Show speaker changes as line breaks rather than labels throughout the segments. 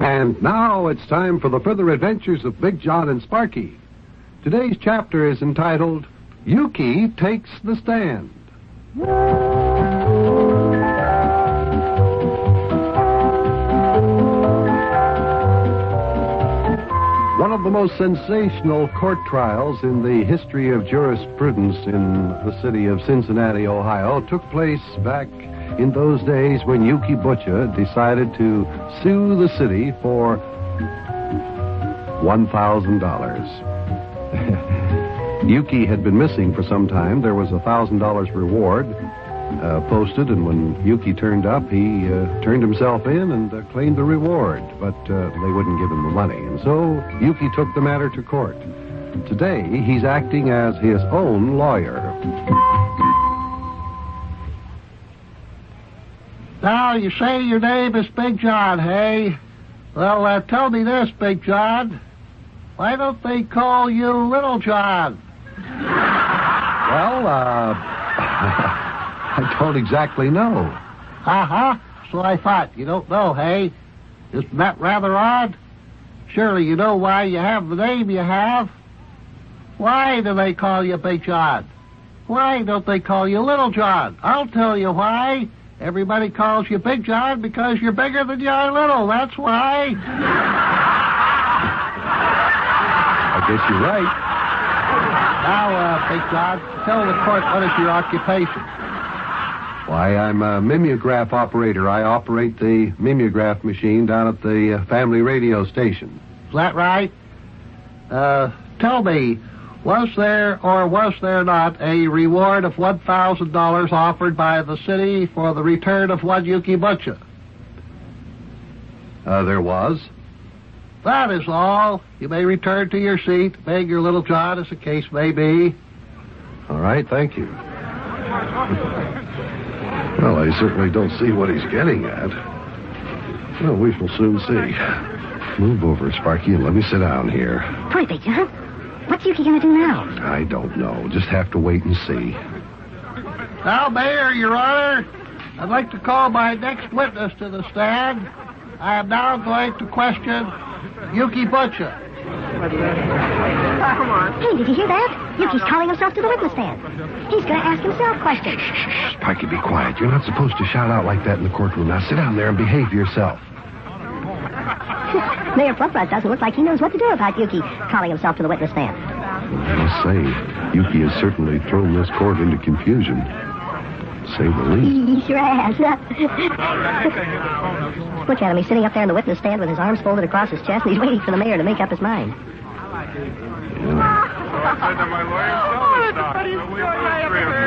And now it's time for the further adventures of Big John and Sparkie. Today's chapter is entitled, Yukie Takes the Stand. One of the most sensational court trials in the history of jurisprudence in the city of Cincinnati, Ohio, took place back in those days when Yukie Butcher decided to sue the city for $1,000. Yukie had been missing for some time. There was a $1,000 reward posted, and when Yukie turned up, he turned himself in and claimed the reward, but they wouldn't give him the money. And so Yukie took the matter to court. Today, he's acting as his own lawyer.
Now, you say your name is Big John, hey? Well, tell me this, Big John. Why don't they call you Little John?
Well, I don't exactly know.
Uh-huh. So I thought. You don't know, hey? Isn't that rather odd? Surely you know why you have the name you have. Why do they call you Big John? Why don't they call you Little John? I'll tell you why. Everybody calls you Big John because you're bigger than you are little. That's why.
I guess you're right.
Now, Big John, tell the court, what is your occupation?
Why, I'm a mimeograph operator. I operate the mimeograph machine down at the family radio station.
Is that right? Tell me, was there or was there not a reward of $1,000 offered by the city for the return of one Yukie Butcher?
There was.
That is all. You may return to your seat, beg your Little John, as the case may be.
All right, thank you. Well, I certainly don't see what he's getting at. Well, we shall soon see. Move over, Sparkie, and let me sit down here.
Boy, Big John, what's Yukie going to do now?
I don't know. Just have to wait and see.
Now, Mayor, Your Honor, I'd like to call my next witness to the stand. I am now going to question Yukie Butcher.
Hey, did you hear that? Yukie's calling himself to the witness stand. He's going to ask himself questions.
Shh, Sparkie, be quiet. You're not supposed to shout out like that in the courtroom. Now sit down there and behave yourself.
Mayor Plumfront doesn't look like he knows what to do about Yukie calling himself to the witness stand.
I must say, Yukie has certainly thrown this court into confusion, to say the least.
He sure has. Look at him. He's sitting up there in the witness stand with his arms folded across his chest, and he's waiting for the mayor to make up his mind.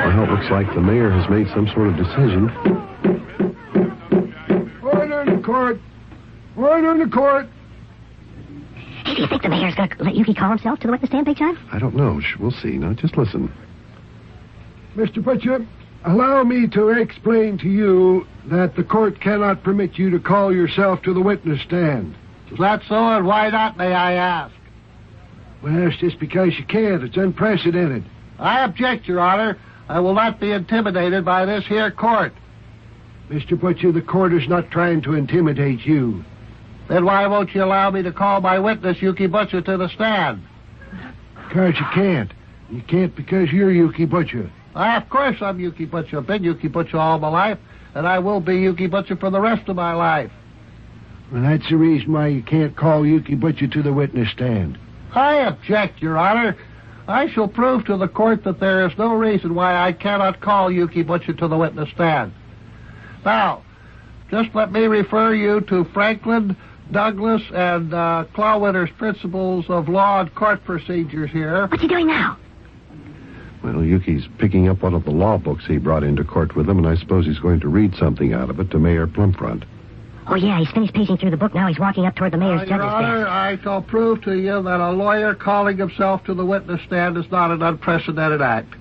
Well, it looks like the mayor has made some sort of decision.
Order in the court. Order in the court.
Hey, do you think the mayor's going to let Yukie call himself to the witness stand, Big John?
I don't know. We'll see. Now, just listen.
Mr. Butcher, allow me to explain to you that the court cannot permit you to call yourself to the witness stand.
Is that so, and why not, may I ask?
Well, it's just because you can't. It's unprecedented.
I object, Your Honor. I will not be intimidated by this here court.
Mr. Butcher, the court is not trying to intimidate you.
Then why won't you allow me to call my witness, Yukie Butcher, to the stand?
Because you can't. You can't because you're Yukie Butcher.
Of course I'm Yukie Butcher. I've been Yukie Butcher all my life, and I will be Yukie Butcher for the rest of my life.
Well, that's the reason why you can't call Yukie Butcher to the witness stand.
I object, Your Honor. I shall prove to the court that there is no reason why I cannot call Yukie Butcher to the witness stand. Now, just let me refer you to Franklin, Douglas, and Clawwinter's Principles of Law and Court Procedures here.
What's he doing now?
Well, Yukie's picking up one of the law books he brought into court with him, and I suppose he's going to read something out of it to Mayor Plumfront.
Oh, yeah, he's finished paging through the book. Now he's walking up toward the mayor's judge's
Your Honor,
desk.
I shall prove to you that a lawyer calling himself to the witness stand is not an unprecedented act.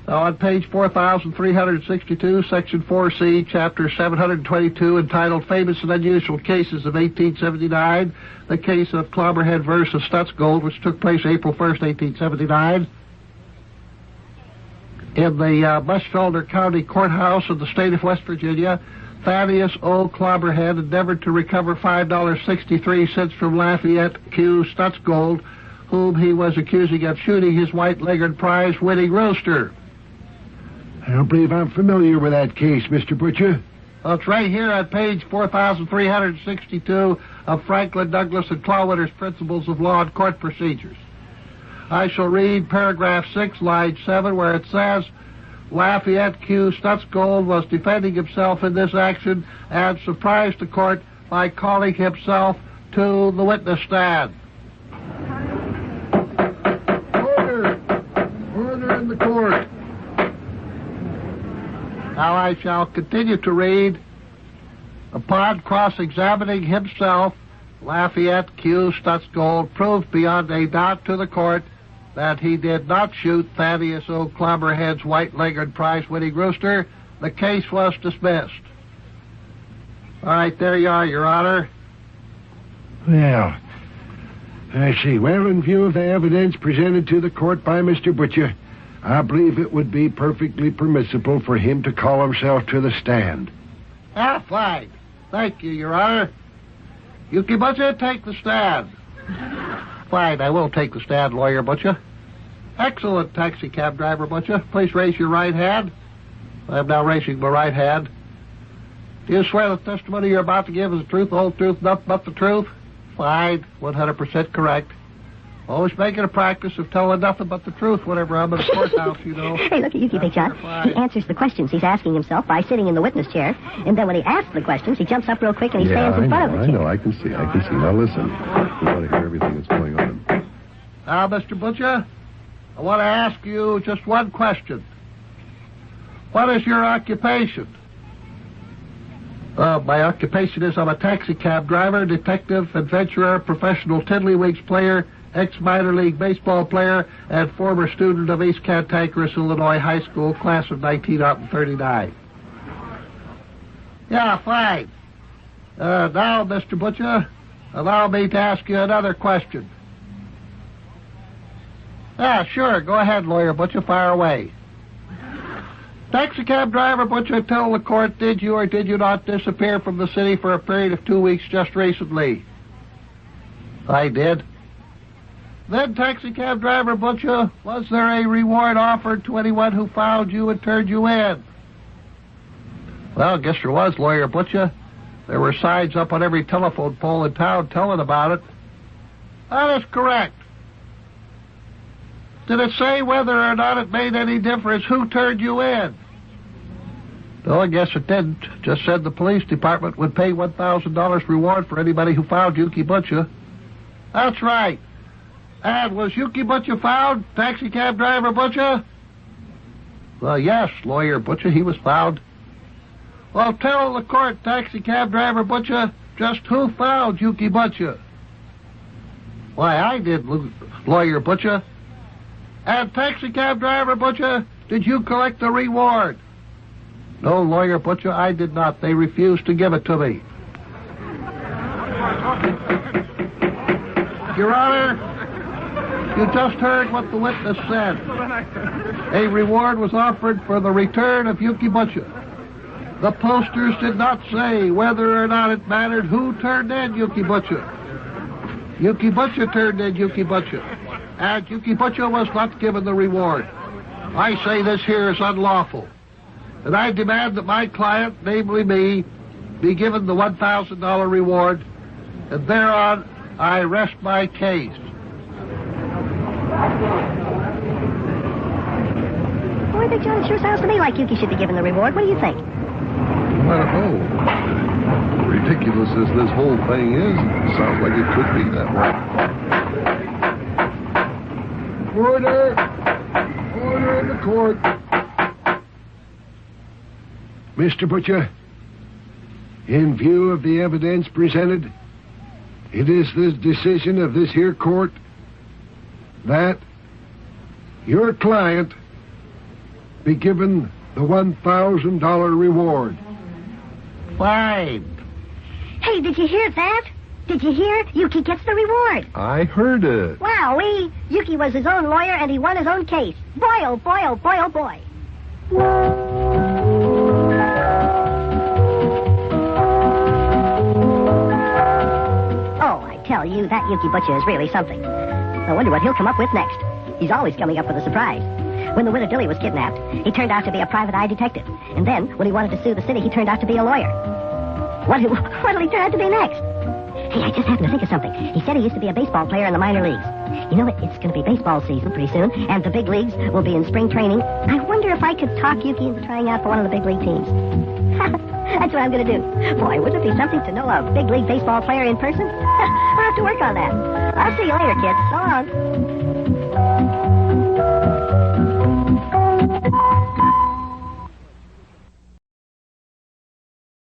Now, on page 4,362, Section 4C, Chapter 722, entitled Famous and Unusual Cases of 1879, the case of Clobberhead versus Stutzgold, which took place April 1st, 1879, in the Bush-Shoulder County Courthouse of the state of West Virginia, Thaddeus O. Clobberhead endeavored to recover $5.63 from Lafayette Q. Stutzgold, whom he was accusing of shooting his white-legged prize-winning rooster.
I don't believe I'm familiar with that case, Mr. Butcher.
Well, it's right here on page 4362 of Franklin Douglas and Clawwinter's Principles of Law and Court Procedures. I shall read paragraph 6, line 7, where it says, Lafayette Q. Stutzgold was defending himself in this action and surprised the court by calling himself to the witness stand.
Order! Order in the court.
Now I shall continue to read. Upon cross-examining himself, Lafayette Q. Stutzgold proved beyond a doubt to the court that he did not shoot Thaddeus O. Clobberhead's white-legged prize-winning rooster. The case was dismissed. All right, there you are, Your Honor.
Well, I see. Well, in view of the evidence presented to the court by Mr. Butcher, I believe it would be perfectly permissible for him to call himself to the stand.
Ah, fine. Thank you, Your Honor. Yukie Butcher, take the stand. Fine, I will take the stand, Lawyer Butcher. Excellent, taxicab driver Butcher. Please raise your right hand. I am now raising my right hand. Do you swear the testimony you're about to give is the truth, the whole truth, nothing but the truth? Fine, 100% correct. Always making a practice of telling nothing but the truth whenever I'm in the courthouse, you know.
Hey, look at Yukie, Big John. He answers the questions he's asking himself by sitting in the witness chair, and then when he asks the questions, he jumps up real quick and he stands in front of the chair.
I know, I can see. Now listen, we want to hear everything that's going on.
Now, Mr. Butcher, I want to ask you just one question. What is your occupation? My occupation is I'm a taxicab driver, detective, adventurer, professional tiddlywinks player, ex-minor league baseball player, and former student of East Cantankerous, Illinois High School, class of 1939. Yeah, fine. Now, Mr. Butcher, allow me to ask you another question. Yeah, sure. Go ahead, Lawyer Butcher. Fire away. Taxicab driver Butcher, tell the court, did you or did you not disappear from the city for a period of 2 weeks just recently? I did. Then, taxicab driver Butcher, was there a reward offered to anyone who found you and turned you in? Well, I guess there was, Lawyer Butcher. There were signs up on every telephone pole in town telling about it. That is correct. Did it say whether or not it made any difference who turned you in? No, I guess it didn't. Just said the police department would pay $1,000 reward for anybody who found Yukie Butcher. That's right. And was Yukie Butcher found, taxicab driver Butcher? Well, yes, Lawyer Butcher, he was found. Well, tell the court, taxicab driver Butcher, just who found Yukie Butcher? Why, I did, Lawyer Butcher. And taxicab driver Butcher, did you collect the reward? No, Lawyer Butcher, I did not. They refused to give it to me. Your Honor, you just heard what the witness said. A reward was offered for the return of Yukie Butcher. The posters did not say whether or not it mattered who turned in Yukie Butcher. Yukie Butcher turned in Yukie Butcher. And Yukie Butcher was not given the reward. I say this here is unlawful. And I demand that my client, namely me, be given the $1,000 reward, and thereon I rest my case.
Boy, Big John, it sure sounds to me like Yukie should be given the reward. What do you think?
I don't know. Ridiculous as this whole thing is, it sounds like it could be that way.
Order! Order in the court. Mr. Butcher, in view of the evidence presented, it is the decision of this here court that your client be given the $1,000 reward.
Fine.
Hey, did you hear that? Did you hear? Yukie gets the reward.
I heard it.
Wowee! Yukie was his own lawyer and he won his own case. Boy, oh boy, oh boy, oh boy. you, that Yukie Butcher is really something. I wonder what he'll come up with next. He's always coming up with a surprise. When the widow Dilly was kidnapped, he turned out to be a private eye detective. And then, when he wanted to sue the city, he turned out to be a lawyer. What'll he turn out to be next? Hey, I just happened to think of something. He said he used to be a baseball player in the minor leagues. You know, it's going to be baseball season pretty soon, and the big leagues will be in spring training. I wonder if I could talk Yukie into trying out for one of the big league teams. That's what I'm going to do. Boy, wouldn't it be something to know a big league baseball player in person? I'll have to work on that. I'll see you later, kids. So long.